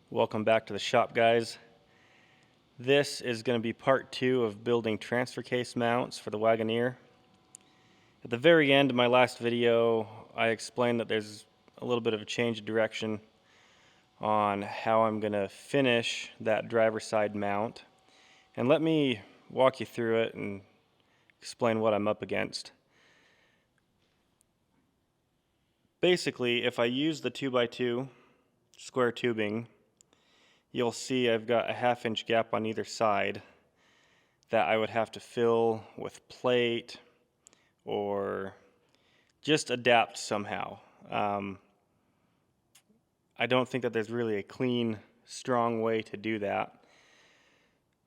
Welcome back to the shop, guys. This is going to be part 2 of building transfer case mounts for the Wagoneer. At the very end of my last video, I explained that there's a little bit of a change of direction on how I'm going to finish that driver's side mount. And let me walk you through it and explain what I'm up against. Basically, if I use the 2x2 square tubing, you'll see I've got a 1/2 inch gap on either side that I would have to fill with plate or just adapt somehow. I don't think that there's really a clean, strong way to do that.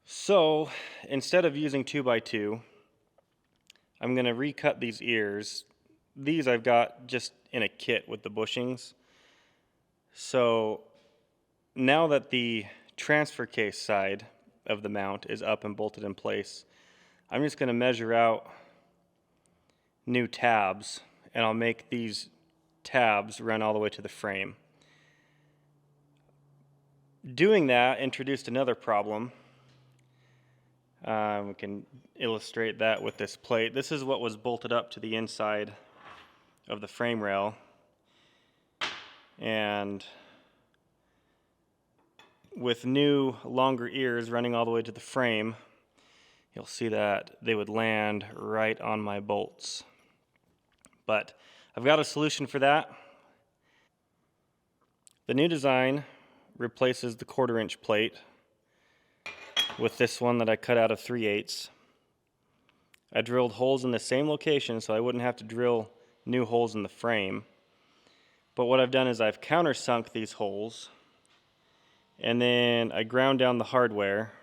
So instead of using 2x2, I'm going to recut these ears. These I've got just in a kit with the bushings. So now that the transfer case side of the mount is up and bolted in place, I'm just going to measure out new tabs, and I'll make these tabs run all the way to the frame. Doing that introduced another problem. We can illustrate that with this plate. This is what was bolted up to the inside of the frame rail, and with new longer ears running all the way to the frame, you'll see that they would land right on my bolts. But I've got a solution for that. The new design replaces the 1/4 inch plate with this one that I cut out of 3/8. I drilled holes in the same location so I wouldn't have to drill new holes in the frame. But what I've done is I've countersunk these holes, and then I ground down the hardware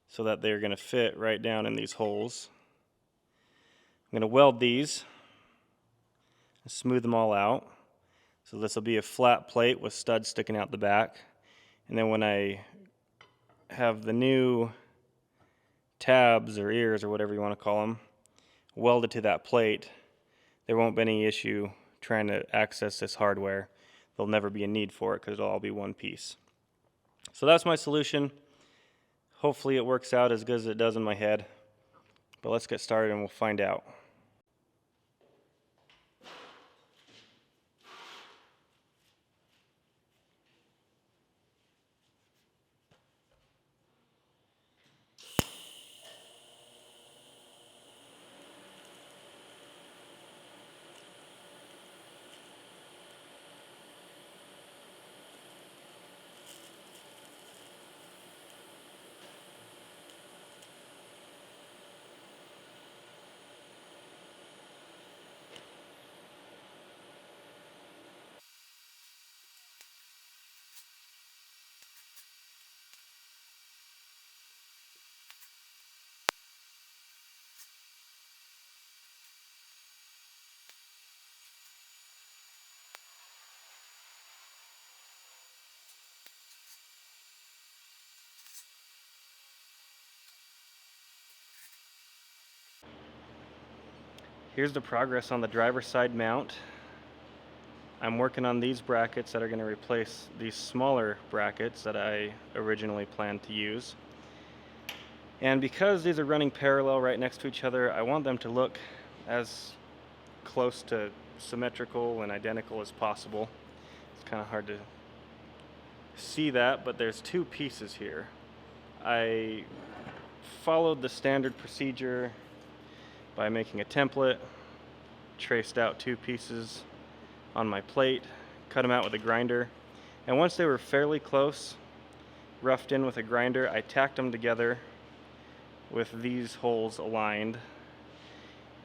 so that they're going to fit right down in these holes. I'm going to weld these and smooth them all out. So this will be a flat plate with studs sticking out the back. And then when I have the new tabs or ears or whatever you want to call them welded to that plate, there won't be any issue trying to access this hardware. There'll never be a need for it because it'll all be one piece. So that's my solution. Hopefully it works out as good as it does in my head. But let's get started and we'll find out. Here's the progress on the driver's side mount. I'm working on these brackets that are going to replace these smaller brackets that I originally planned to use. And because these are running parallel right next to each other, I want them to look as close to symmetrical and identical as possible. It's kind of hard to see that, but there's two pieces here. I followed the standard procedure by making a template, traced out two pieces on my plate, cut them out with a grinder, and once they were fairly close, roughed in with a grinder, I tacked them together with these holes aligned,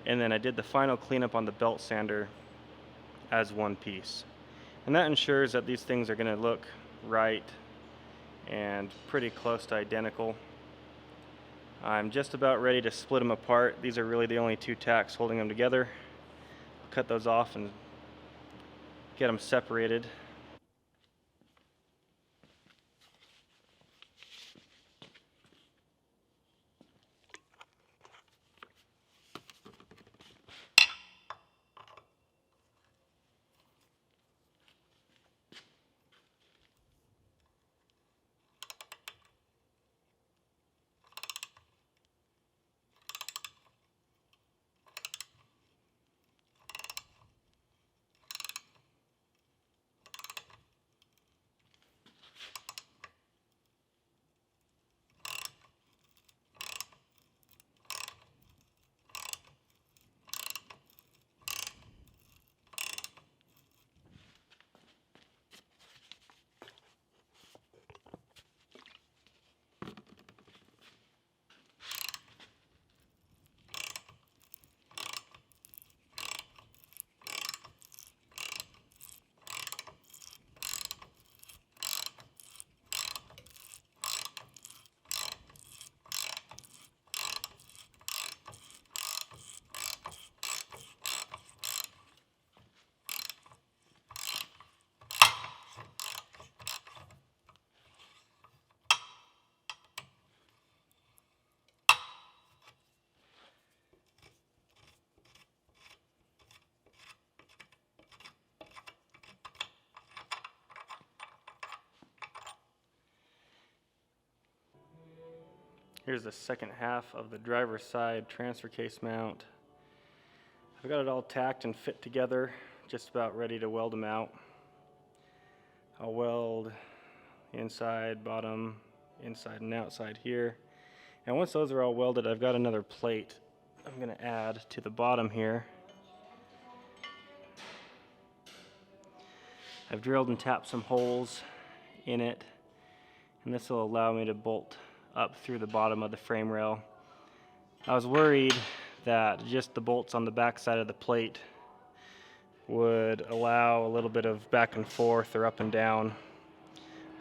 and then I did the final cleanup on the belt sander as one piece. And that ensures that these things are going to look right and pretty close to identical. I'm just about ready to split them apart. These are really the only two tacks holding them together. I'll cut those off and get them separated. Here's the second half of the driver's side transfer case mount. I've got it all tacked and fit together, just about ready to weld them out. I'll weld inside, bottom, inside and outside here. And once those are all welded, I've got another plate I'm going to add to the bottom here. I've drilled and tapped some holes in it, and this will allow me to bolt up through the bottom of the frame rail. I was worried that just the bolts on the back side of the plate would allow a little bit of back and forth or up and down.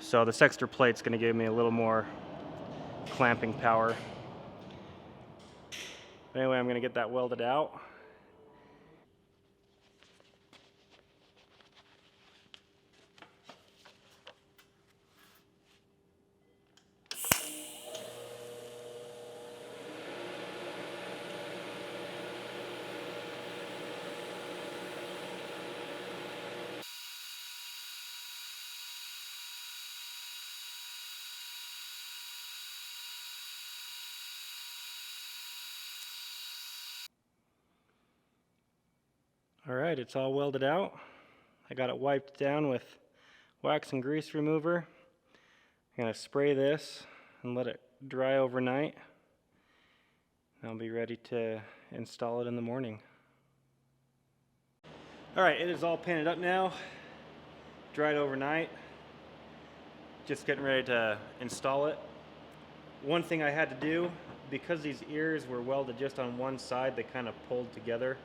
So this extra plate's going to give me a little more clamping power. Anyway, I'm going to get that welded out. Alright, it's all welded out. I got it wiped down with wax and grease remover. I'm going to spray this and let it dry overnight. I'll be ready to install it in the morning. Alright, it is all painted up now. Dried overnight. Just getting ready to install it. One thing I had to do, because these ears were welded just on one side, they kind of pulled together.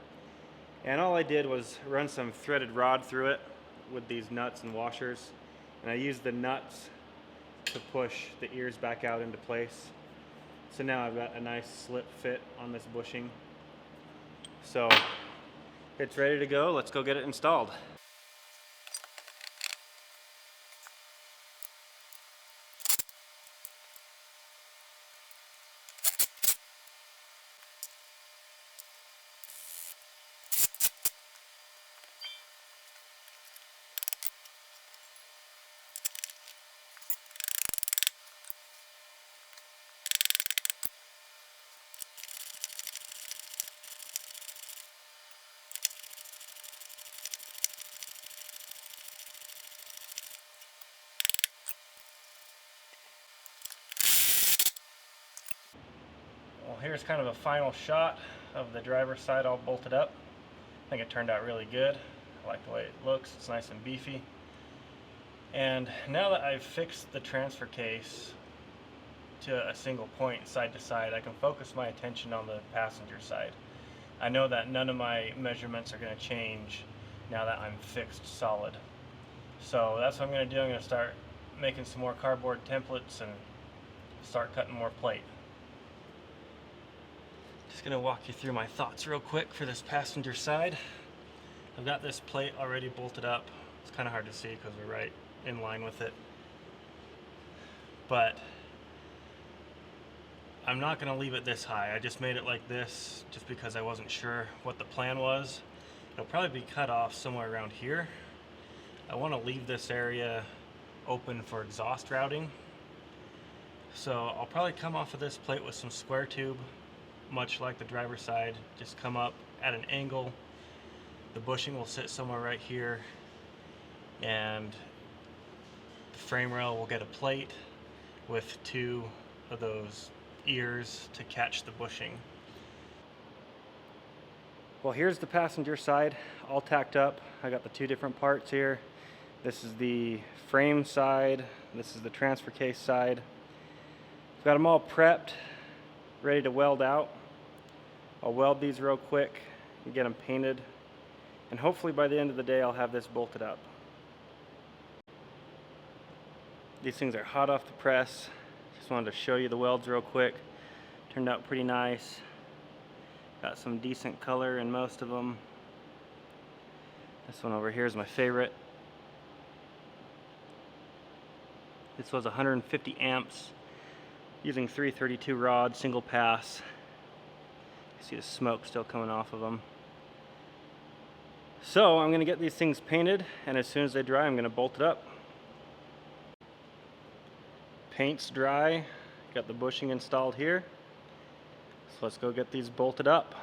And all I did was run some threaded rod through it with these nuts and washers. And I used the nuts to push the ears back out into place. So now I've got a nice slip fit on this bushing. So it's ready to go. Let's go get it installed. Well, here's kind of a final shot of the driver's side all bolted up. I think it turned out really good. I like the way it looks. It's nice and beefy. And now that I've fixed the transfer case to a single point side to side, I can focus my attention on the passenger side. I know that none of my measurements are going to change now that I'm fixed solid. So that's what I'm going to do. I'm going to start making some more cardboard templates and start cutting more plate. Just going to walk you through my thoughts real quick for this passenger side. I've got this plate already bolted up. It's kind of hard to see because we're right in line with it. But I'm not going to leave it this high. I just made it like this just because I wasn't sure what the plan was. It'll probably be cut off somewhere around here. I want to leave this area open for exhaust routing. So I'll probably come off of this plate with some square tube, much like the driver's side. Just come up at an angle. The bushing will sit somewhere right here, and the frame rail will get a plate with two of those ears to catch the bushing. Well, here's the passenger side all tacked up. I got the two different parts here. This is the frame side, this is the transfer case side. I've got them all prepped, ready to weld out. I'll weld these real quick and get them painted, and hopefully by the end of the day I'll have this bolted up. These things are hot off the press. Just wanted to show you the welds real quick. Turned out pretty nice. Got some decent color in most of them. This one over here is my favorite. This was 150 amps using 332 rod, single pass. You see the smoke still coming off of them. So I'm going to get these things painted, and as soon as they dry I'm going to bolt it up. Paint's dry. Got the bushing installed here. So let's go get these bolted up.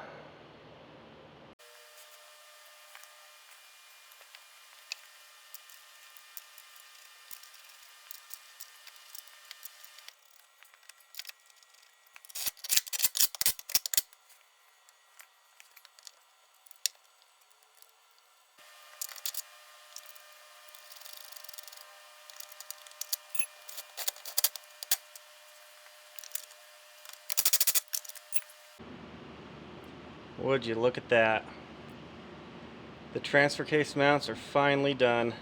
Would you look at that? The transfer case mounts are finally done.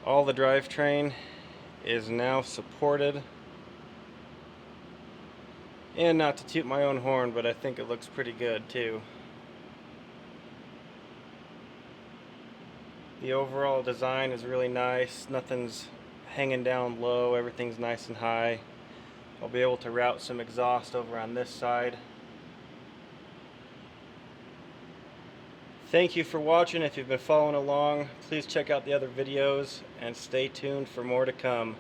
All the drivetrain is now supported. And not to toot my own horn, but I think it looks pretty good too. The overall design is really nice. Nothing's hanging down low, everything's nice and high. I'll be able to route some exhaust over on this side. Thank you for watching. If you've been following along, please check out the other videos and stay tuned for more to come.